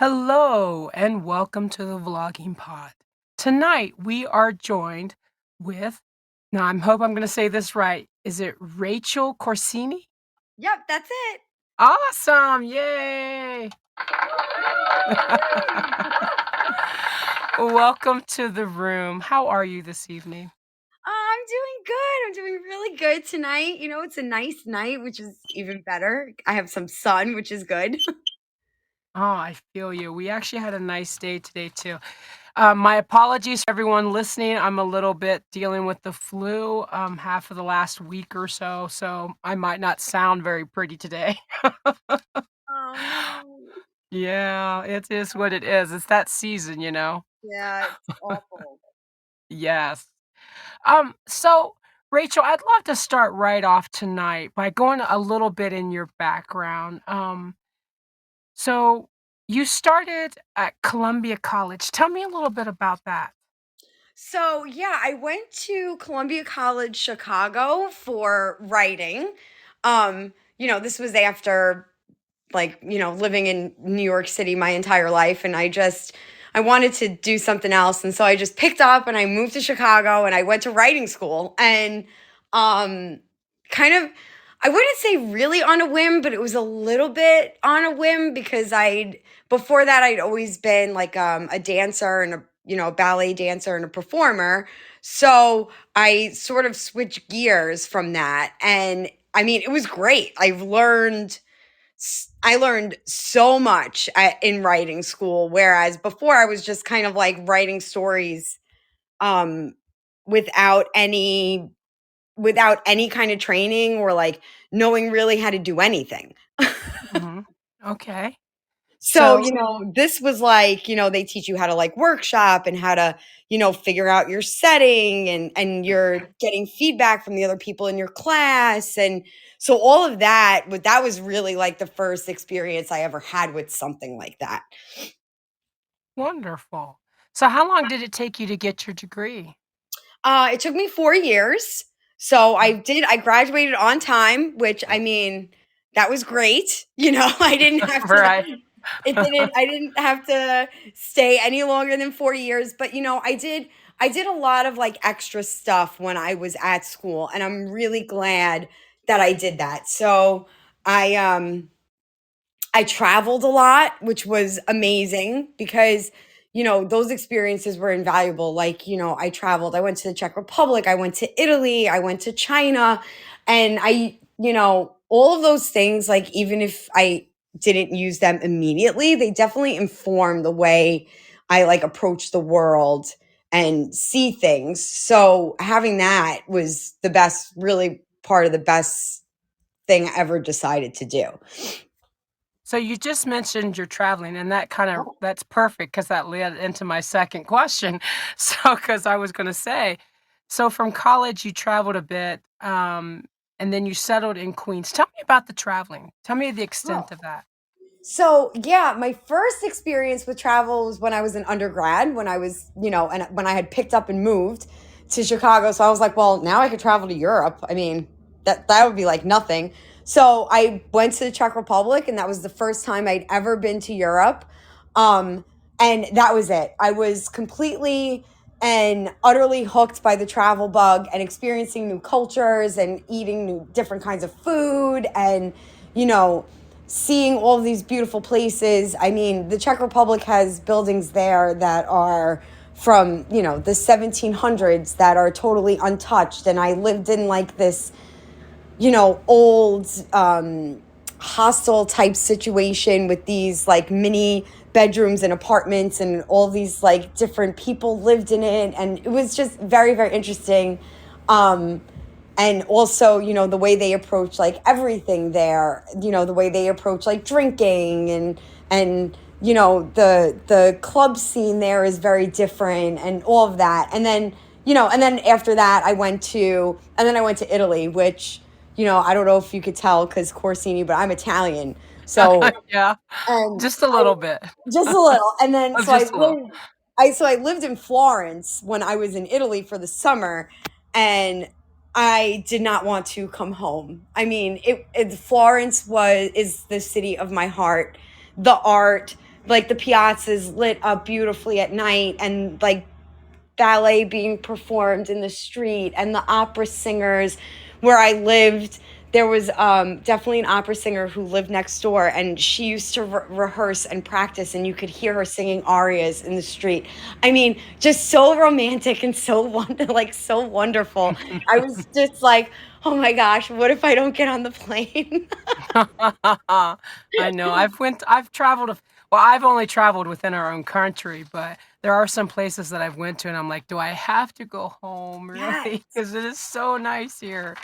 Hello and welcome to the Vlogging Pod. Tonight we are joined with, now I hope I'm going to say this right. Is it Rachel Corsini? Yep, that's it. Awesome! Yay! Welcome to the room. How are you this evening? I'm doing good. I'm doing really good tonight. It's a nice night, which is even better. I have some sun, which is good. Oh, I feel you. We actually had a nice day today too. My apologies to everyone listening. I'm a little bit dealing with the flu, half of the last week or so, so I might not sound very pretty today. Oh no. Yeah, it is what it is. It's that season. Yeah, it's awful. Yes. So Rachel, I'd love to start right off tonight by going a little bit in your background. So you started at Columbia College. Tell me a little bit about that. So, yeah, I went to Columbia College Chicago for writing. This was after living in New York City my entire life. And I wanted to do something else. And so I just picked up and I moved to Chicago and I went to writing school. And um, kind of, I wouldn't say really on a whim, but it was a little bit on a whim because before that, I'd always been like a dancer and a ballet dancer and a performer. So I sort of switched gears from that. And I mean, it was great. I learned so much in writing school, whereas before I was just kind of like writing stories um, without any without any kind of training or like knowing really how to do anything. Mhm. Okay. So, So this was like, they teach you how to like workshop and how to, figure out your setting and you're getting feedback from the other people in your class. And so all of that was really like the first experience I ever had with something like that. wonderful. So how long did it take you to get your degree? It took me 4 years. So I graduated on time, which I mean, that was great. I didn't have to Right. I didn't have to stay any longer than 4 years, but I did a lot of like extra stuff when I was at school, and I'm really glad that I did that. So I traveled a lot, which was amazing because those experiences were invaluable. Like, I traveled, I went to the Czech Republic, I went to Italy, I went to China, and all of those things, like, even if I didn't use them immediately, they definitely inform the way I like approach the world and see things. So having that was the best, really part of the best thing I ever decided to do. So you just mentioned you're traveling, and that's perfect because that led into my second question. So, because I was going to say, so from college you traveled a bit, and then you settled in Queens. Tell me about the traveling. Tell me the Oh. extent of that. So yeah, my first experience with travel was when I was an undergrad, when I was, and when I had picked up and moved to Chicago. So I was like, well, now I could travel to Europe. I mean, that would be like nothing. So I went to the Czech Republic, and that was the first time I'd ever been to Europe. Um, and that was it. I was completely and utterly hooked by the travel bug and experiencing new cultures and eating new different kinds of food and you know seeing all of these beautiful places. I mean, the Czech Republic has buildings there that are from, the 1700s that are totally untouched. And I lived in like this, old hostel type situation with these like mini bedrooms and apartments, and all these like different people lived in it. And it was just very, very interesting. Um, and also the way they approach like everything there, the way they approach like drinking and the club scene there is very different and all of that. And then after that I went to Italy, which I don't know if you could tell because Corsini, but I'm Italian. So Yeah, and just a I little bit. just a little. And then Just a little. I lived in Florence when I was in Italy for the summer, and I did not want to come home. I mean, Florence was is the city of my heart. The art, like the piazzas lit up beautifully at night, and like ballet being performed in the street, and the opera singers where I lived. There was definitely an opera singer who lived next door, and she used to rehearse and practice, and you could hear her singing arias in the street. I mean, just so romantic and so like so wonderful. I was just like, oh my gosh, what if I don't get on the plane? I know. I've traveled well, I've only traveled within our own country, but there are some places that I've went to and I'm like, "Do I have to go home, really? Yes. Because it is so nice here."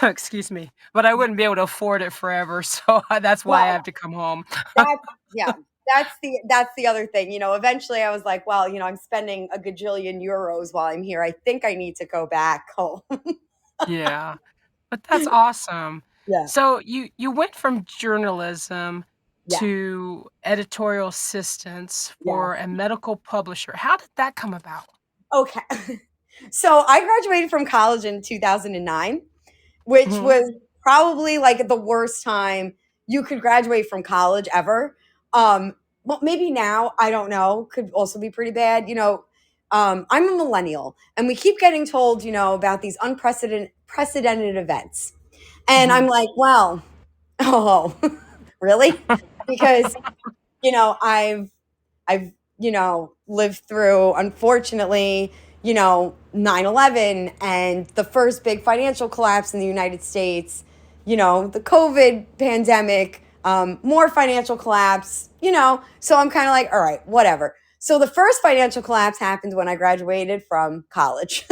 Excuse me. But I wouldn't be able to afford it forever, so that's why I Well, have to come home. that's yeah. That's the other thing. Eventually I was like, well, I'm spending a gajillion euros while I'm here. I think I need to go back home. Yeah. But that's awesome. Yeah. So you went from journalism Yeah. to editorial assistance Yeah. for a medical publisher. How did that come about? Okay. So I graduated from college in 2009, which Mhm, was probably like the worst time you could graduate from college ever. Well, maybe now, I don't know, could also be pretty bad. I'm a millennial, and we keep getting told, about these unprecedented events. And mhm. I'm like, well, oh, really? Because, I've, lived through, unfortunately, 9/11 and the first big financial collapse in the United States, the COVID pandemic, more financial collapse, So I'm kind of like, all right, whatever. So the first financial collapse happened when I graduated from college.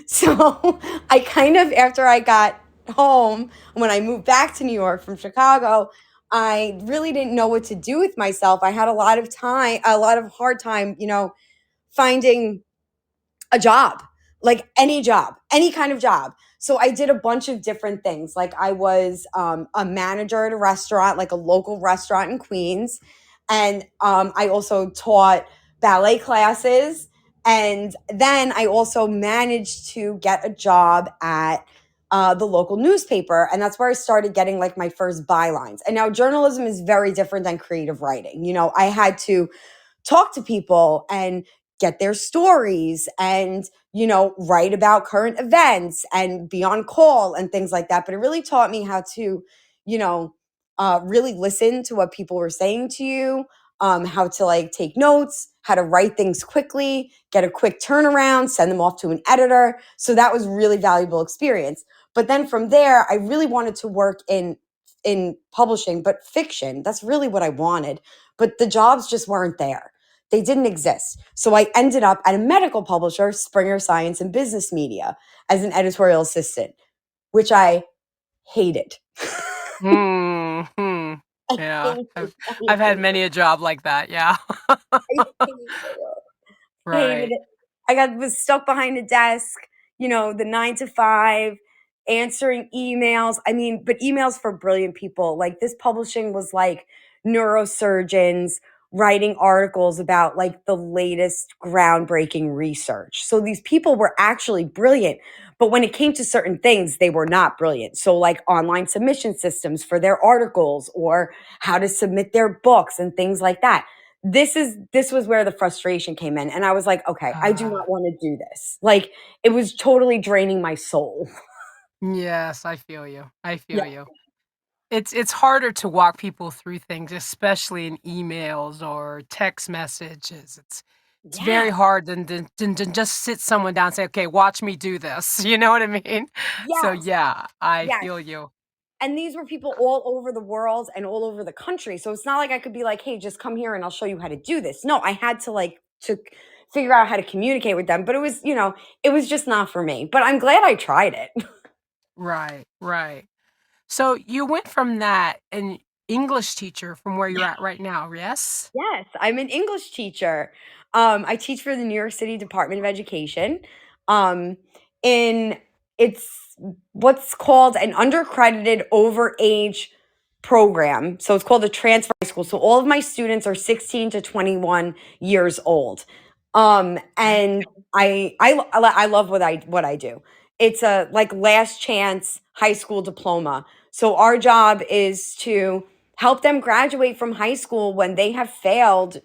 So I kind of, after I got home, when I moved back to New York from Chicago, I really didn't know what to do with myself. I had a lot of hard time, finding a job, like any job, any kind of job. So I did a bunch of different things. Like I was a manager at a restaurant, like a local restaurant in Queens. And I also taught ballet classes. And then I also managed to get a job at the local newspaper. And that's where I started getting like my first bylines. And now journalism is very different than creative writing. I had to talk to people and get their stories and write about current events and be on call and things like that. But it really taught me how to you know really listen to what people were saying to you, how to like take notes, how to write things quickly, get a quick turnaround, send them off to an editor. So that was really valuable experience. But then from there, I really wanted to work in publishing, but fiction. That's really what I wanted, but the jobs just weren't there. They didn't exist. So I ended up at a medical publisher, Springer Science and Business Media, as an editorial assistant, which I hated. Mhm. I Yeah, hated I've had it. many a job like that, yeah. I hated it. Hated Right. it. Was stuck behind a desk, the 9 to 5, answering emails. I mean, but emails for brilliant people. Like this publishing was like neurosurgeons writing articles about like the latest groundbreaking research. So these people were actually brilliant, but when it came to certain things, they were not brilliant. So like online submission systems for their articles or how to submit their books and things like that. This was where the frustration came in, and I was like, okay, I do Ah, not want to do this. Like it was totally draining my soul. yes, I feel you, I Yeah. feel you. It's harder to walk people through things, especially in emails or text messages. It's very Yes. hard than just sit someone down and say, "Okay, watch me do this." You know what I mean? So, Yes. yeah, I Yes. feel you. And these were people all over the world and all over the country. So it's not like I could be like, hey, just come here and I'll show you how to do this. No, I had to like to figure out how to communicate with them. But it was just not for me. But I'm glad I tried it. Right, right. So, you went from that an English teacher from where you're at right now, yes? Yes, I'm an English teacher. I teach for the New York City Department of Education. Um, in It's what's called an undercredited overage program. So it's called a transfer high school. So all of my students are 16 to 21 years old. Okay. And I love what I do. It's a like last chance high school diploma. So our job is to help them graduate from high school when they have failed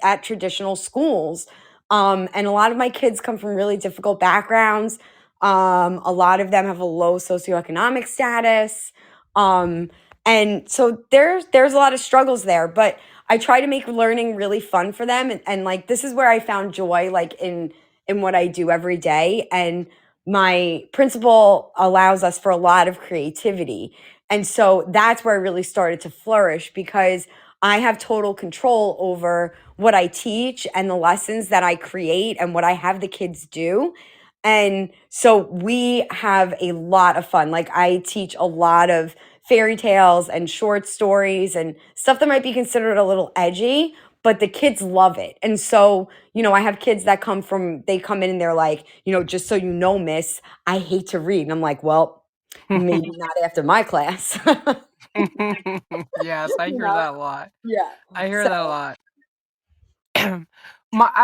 at traditional schools. And a lot of my kids come from really difficult backgrounds. A lot of them have a low socioeconomic status. Um, and so there's a lot of struggles there, but I try to make learning really fun for them. And like, this is where I found joy, like in what I do every day. And my principal allows us for a lot of creativity. And so that's where I really started to flourish because I have total control over what I teach and the lessons that I create and what I have the kids do. And so we have a lot of fun. Like, I teach a lot of fairy tales and short stories and stuff that might be considered a little edgy, but the kids love it. And so, I have kids that they come in and they're like, just so you know, miss, I hate to read. And I'm like, well, maybe not after my class. Yes, I You hear know? that a lot. Yeah. I hear So, that a lot.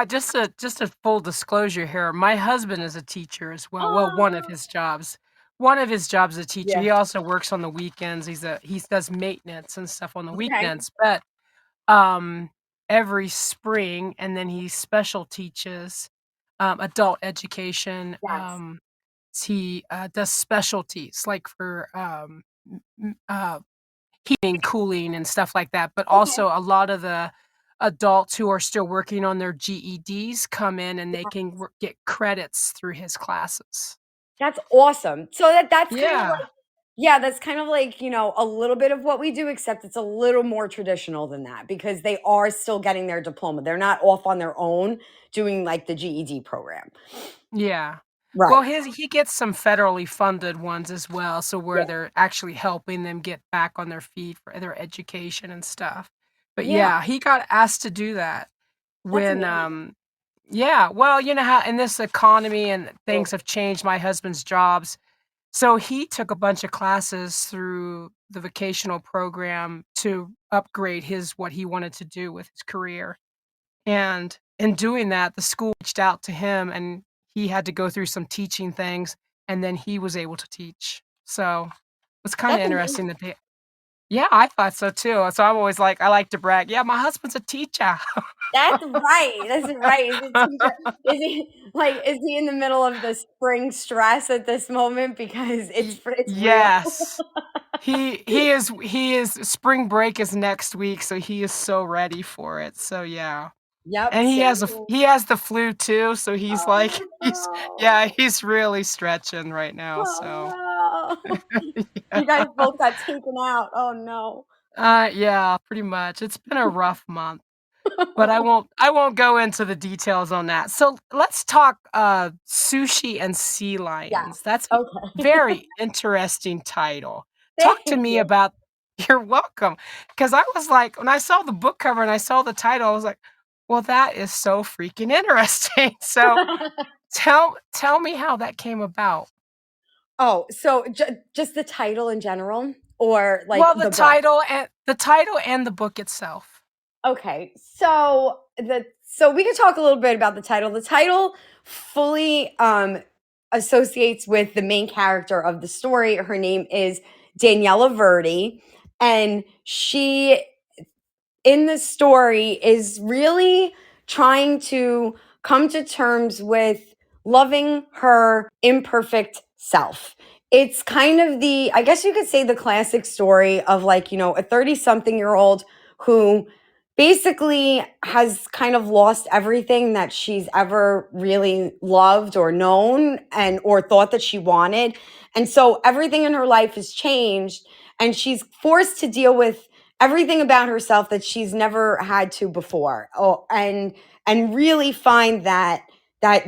Just a full disclosure here, my husband is a teacher as well. Well, one of oh, his jobs. One of his jobs is a teacher. yeah. He also works on the weekends. He does maintenance and stuff on the Okay. weekends, but um every spring, and then he special teaches adult education. Yes. He does specialties like for heating, cooling, and stuff like that, but Okay. also a lot of the adults who are still working on their GEDs come in and they can get credits through his classes. That's awesome. So that's kind of Yeah. like, yeah, that's kind of like, a little bit of what we do, except it's a little more traditional than that because they are still getting their diploma. They're not off on their own doing like the GED program. Yeah. Well, Right. he gets some federally funded ones as well, so where Yeah. they're actually helping them get back on their feet for their education and stuff. But Yeah. yeah, he got asked to do that That's when, amazing. yeah, well, you know how in this economy and Oh, things have changed my husband's jobs. So he took a bunch of classes through the vocational program to upgrade his what he wanted to do with his career. And in doing that, the school reached out to him and he had to go through some teaching things and then he was able to teach. So it's kind of that's interesting amazing. that they yeah, I thought so too. So I'm always like I like to brag. Yeah, my husband's a teacher. That's right. That's right. Is he in the middle of the spring stress at this moment because it's real? Yes. He is spring break is next week, so he is so ready for it. So yeah. Yep, And same here. he has the flu too, so he's like Oh yeah, no. he's really stretching right now, so Oh no. yeah. You guys both got taken out. Oh no. Yeah, pretty much. It's been a rough month, but I won't go into the details on that. So let's talk sushi and sea lions. Yes. That's a Okay. very interesting title. Talk to Thank me you. about you're welcome. Because I was like, when I saw the book cover and I saw the title, I was like, well, that is so freaking interesting. So tell me how that came about. Oh, so just the title in general or like Well, the book? the title and the book itself. Okay. So we could talk a little bit about the title. The title fully associates with the main character of the story. Her name is Daniela Verdi, and she in the story is really trying to come to terms with loving her imperfect self. It's kind of I guess you could say, the classic story of, like, a 30 something year old who basically has kind of lost everything that she's ever really loved or known and or thought that she wanted. And so everything in her life has changed and she's forced to deal with everything about herself that she's never had to before. Oh, and really find that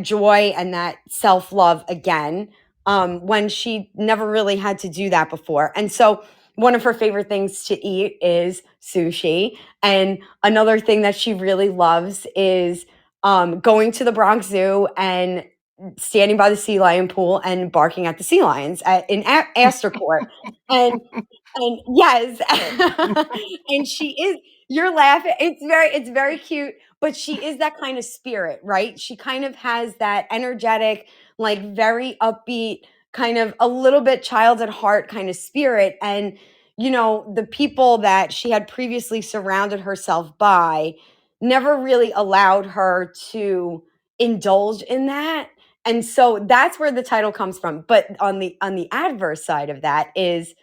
joy and that self-love again, when she never really had to do that before. And so one of her favorite things to eat is sushi, and another thing that she really loves is going to the Bronx Zoo and standing by the sea lion pool and barking at the sea lions in Astor Court. And yes, and she is. You're laughing. It's very cute, but she is that kind of spirit, right? She kind of has that energetic, like very upbeat, kind of a little bit child at heart kind of spirit. And the people that she had previously surrounded herself by never really allowed her to indulge in that. And so that's where the title comes from. But on the adverse side of that is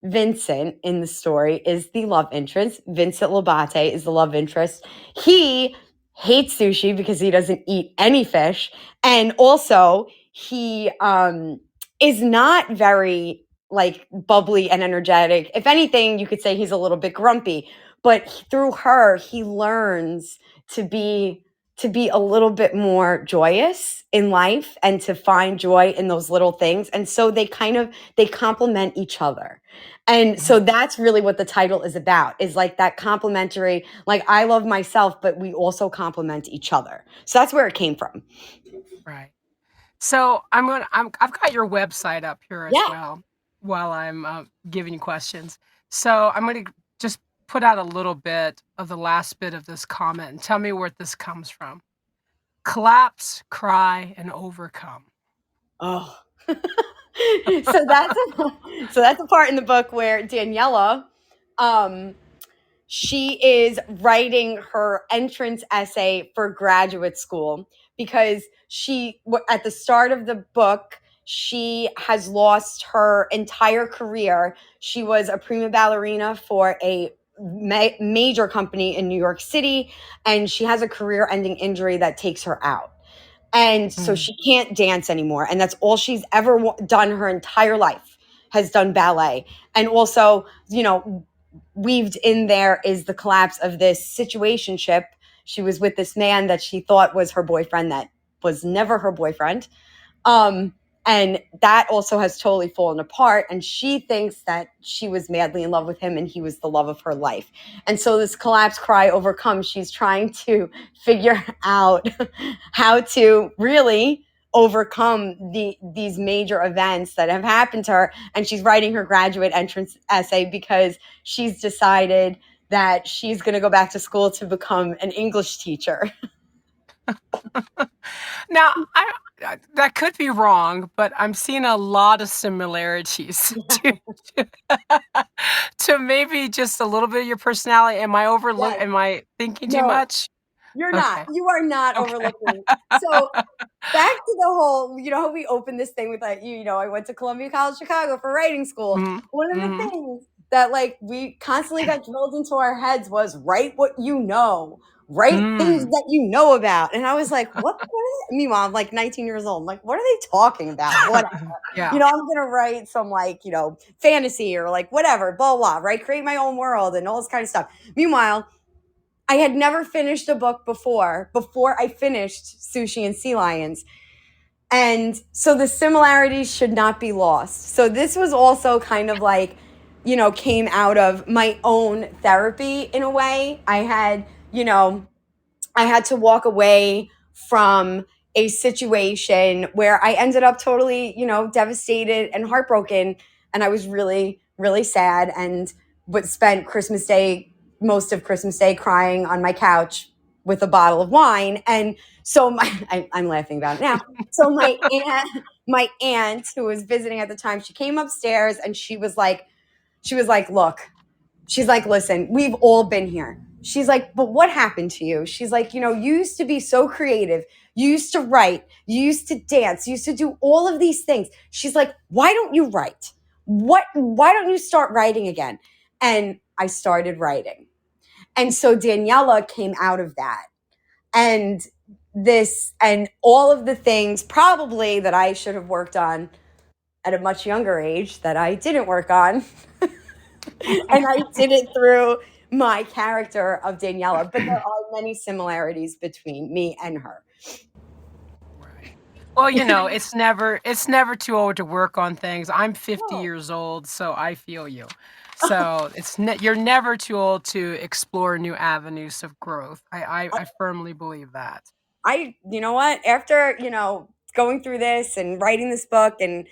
Vincent in the story is the love interest. Vincent Labate is the love interest. He hates sushi because he doesn't eat any fish. And also, he is not very like bubbly and energetic. If anything, you could say he's a little bit grumpy. But through her, he learns to be a little bit more joyous in life and to find joy in those little things. And so they complement each other. And so Mhm. that's really what the title is about, is like that complementary, like I love myself, but we also complement each other. So that's where it came from. Right. So I've got your website up here as Yeah. well while I'm giving you questions. So I'm going to just put out a little bit of the last bit of this comment and tell me where this comes from. Collapse, cry, and overcome. Oh. so that's a part in the book where Daniela, um, she is writing her entrance essay for graduate school because at the start of the book, she has lost her entire career. She was a prima ballerina for a major company in New York City, and she has a career ending injury that takes her out. And so Mm, she can't dance anymore. And that's all she's ever done her entire life, has done ballet. And also, weaved in there is the collapse of this situationship. She was with this man that she thought was her boyfriend that was never her boyfriend. Um, and that also has totally fallen apart. And she thinks that she was madly in love with him and he was the love of her life. And so this collapse, cry, overcome, she's trying to figure out how to really overcome these major events that have happened to her. And she's writing her graduate entrance essay because she's decided that she's going to go back to school to become an English teacher. Now, that could be wrong, but I'm seeing a lot of similarities to to maybe just a little bit of your personality. Yes. Am I thinking too No, much? you're not. Okay. You are not Okay. overlooking. So back to the whole, how we opened this thing with like, I went to Columbia College Chicago for writing school. Mhm. One of the Mhm. things that like we constantly got drilled into our heads was write what you know, write things Mm. that you know about. And I was like, what are they? Meanwhile, I'm like 19 years old. I'm like, what are they talking about? Whatever. Yeah. I'm gonna write some like, fantasy or like whatever, blah, blah, right? Create my own world and all this kind of stuff. Meanwhile, I had never finished a book before I finished Sushi and Sea Lions. And so the similarities should not be lost. So this was also kind of like, came out of my own therapy in a way. I had to walk away from a situation where I ended up totally, devastated and heartbroken. And I was really, really sad and would spent most of Christmas Day crying on my couch with a bottle of wine. And so I'm laughing about it now. So my aunt who was visiting at the time, she came upstairs and she was like, look, she's like, listen, we've all been here. She's like, but what happened to you? She's like, you used to be so creative. You used to write. You used to dance. You used to do all of these things. She's like, why don't you write? Why don't you start writing again? And I started writing. And so Daniela came out of that. And and all of the things probably that I should have worked on at a much younger age that I didn't work on. And I did it through my character of Daniela, but there are many similarities between me and her. Right. Well, it's never too old to work on things. I'm 50 Oh, years old, so I feel you. So you're never too old to explore new avenues of growth. I firmly believe that. you know what? After, going through this and writing this book and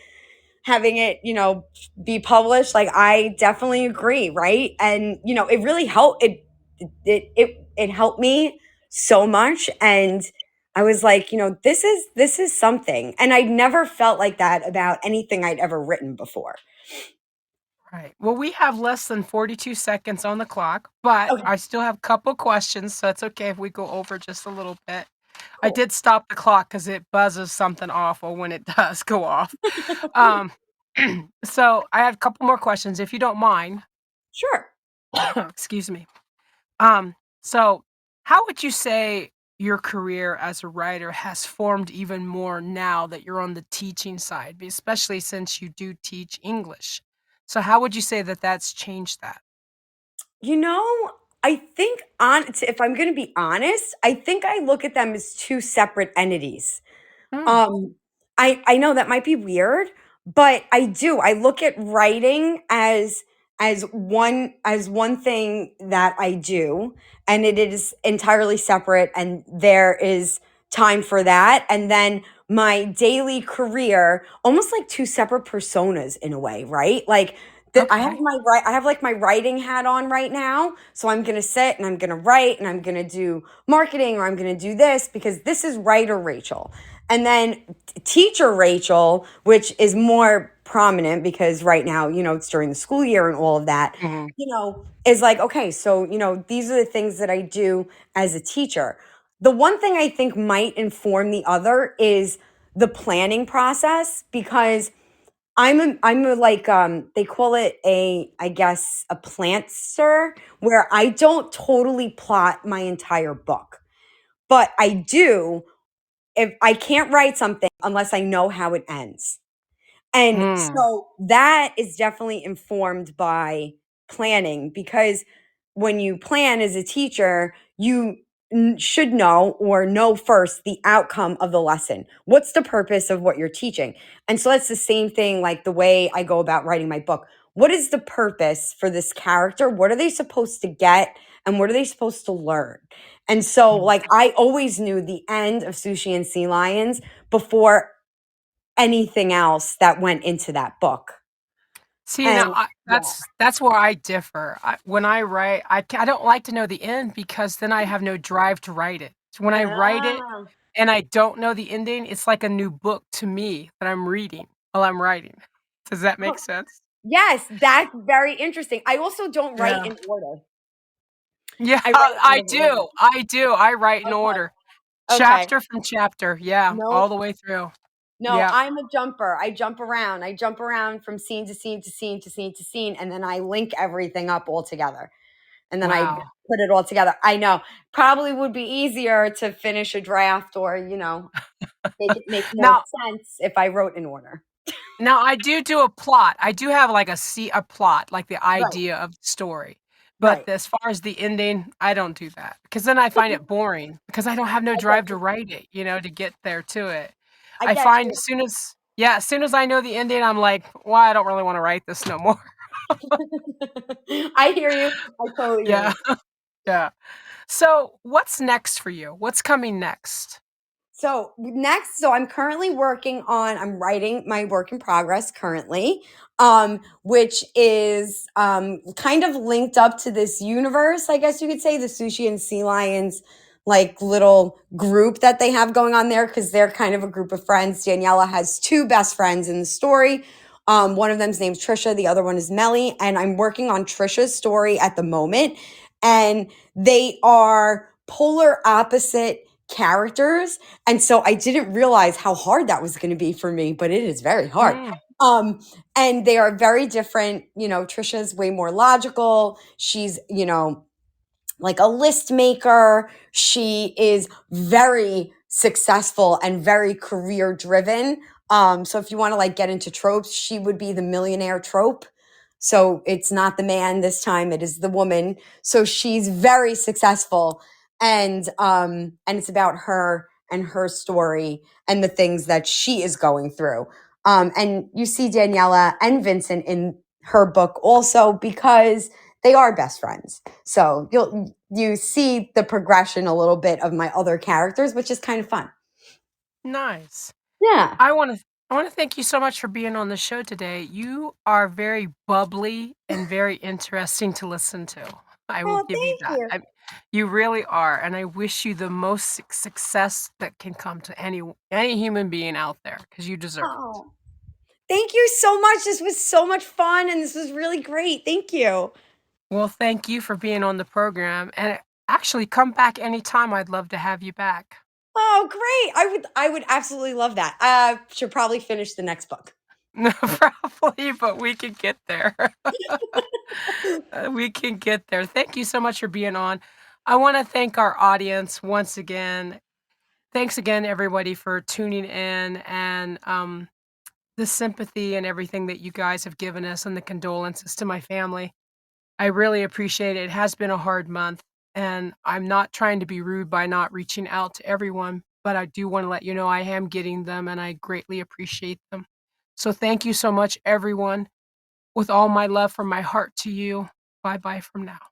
having it, be published, like I definitely agree, right? And it really helped. It helped me so much, and I was like, this is something, and I'd never felt like that about anything I'd ever written before. Right. Well, we have less than 42 seconds on the clock, but Okay, I still have a couple questions, so it's okay if we go over just a little bit. I cool. did stop the clock because it buzzes something awful when it does go off. Um, so I have a couple more questions, if you don't mind. Sure. Excuse me. So how would you say your career as a writer has formed even more now that you're on the teaching side, especially since you do teach English? So how would you say that that's changed that? You know, I think on if I'm going to be honest, I think I look at them as two separate entities. Mm, Um, I know that might be weird, but I do. I look at writing as one thing that I do, and it is entirely separate, and there is time for that. And then my daily career, almost like two separate personas in a way, right? Like that okay. I have like my writing hat on right now. So I'm gonna sit and I'm gonna write and I'm gonna do marketing or I'm gonna do this because this is writer Rachel. And then teacher Rachel, which is more prominent because right now, it's during the school year and all of that, Mhm. is like, okay, so, these are the things that I do as a teacher. The one thing I think might inform the other is the planning process because I'm a like they call it a I guess a plantster where I don't totally plot my entire book. But I do if I can't write something unless I know how it ends. And Mm. so that is definitely informed by planning because when you plan as a teacher, you should know or know first the outcome of the lesson. What's the purpose of what you're teaching? And so that's the same thing like the way I go about writing my book. What is the purpose for this character? What are they supposed to get? And what are they supposed to learn? And so, Mm. like, I always knew the end of Sushi and Sea Lions before anything else that went into that book. See, now And yeah. that's where I differ. When I write, I don't like to know the end because then I have no drive to write it. So when I write it Ah. and I don't know the ending, it's like a new book to me that I'm reading while I'm writing. Does that make Oh, sense? yes, that's very interesting. I also don't write Yeah. in order. Yeah, I write out I of order. do. I do. I write in Okay. order, Okay. chapter from chapter. Yeah, all Nope. the way through. No, Yeah. I'm a jumper. I jump around. I jump around from scene to scene to scene to scene to scene, and then I link everything up all together. And then I Wow. put it all together. I know. Probably would be easier to finish a draft or, make it make more Now sense if I wrote in order. Now I do a plot. I do have, like, a plot, like, the Right. idea of the story, but Right. as far as the ending, I don't do that because then I find it boring because I don't have no I get drive to you. write it, to get there to it. I I get find you. as soon as I know the ending, I'm like, "Well, I don't really wanna write this no more." I hear you. I totally hear Yeah, you. yeah. So, what's next for you? What's coming next? So I'm currently I'm writing my work in progress currently, which is kind of linked up to this universe, I guess you could say, the Sushi and Sea Lions like little group that they have going on there because they're kind of a group of friends. Daniela has two best friends in the story. One of them's named Trisha, the other one is Melly, and I'm working on Trisha's story at the moment. And they are polar opposite characters and so I didn't realize how hard that was going to be for me, but it is very hard. Mm, Um, and they are very different. Trisha's way more logical. She's, like a list maker. She is very successful and very career driven. So if you want to like get into tropes, she would be the millionaire trope. So it's not the man this time, it is the woman. So she's very successful and it's about her and her story and the things that she is going through. And you see Daniela and Vincent in her book also because they are best friends. So you see the progression a little bit of my other characters, which is kind of fun. nice. Yeah. I wanna thank you so much for being on the show today. You are very bubbly and very interesting to listen to. I will Oh, give you thank that. you. You really are, and I wish you the most success that can come to any human being out there because you deserve it. Oh, Thank you so much. This was so much fun and this was really great. Thank you. Well, thank you for being on the program, and actually come back anytime. I'd love to have you back. Oh, great. I would absolutely love that. Should probably finish the next book. No, probably, but we can get there. We can get there. Thank you so much for being on. I wanna thank our audience once again. Thanks again, everybody, for tuning in and, the sympathy and everything that you guys have given us and the condolences to my family. I really appreciate it. It has been a hard month, and I'm not trying to be rude by not reaching out to everyone, but I do wanna let you know I am getting them, and I greatly appreciate them. So thank you so much, everyone. With all my love from my heart to you. Bye-bye from now.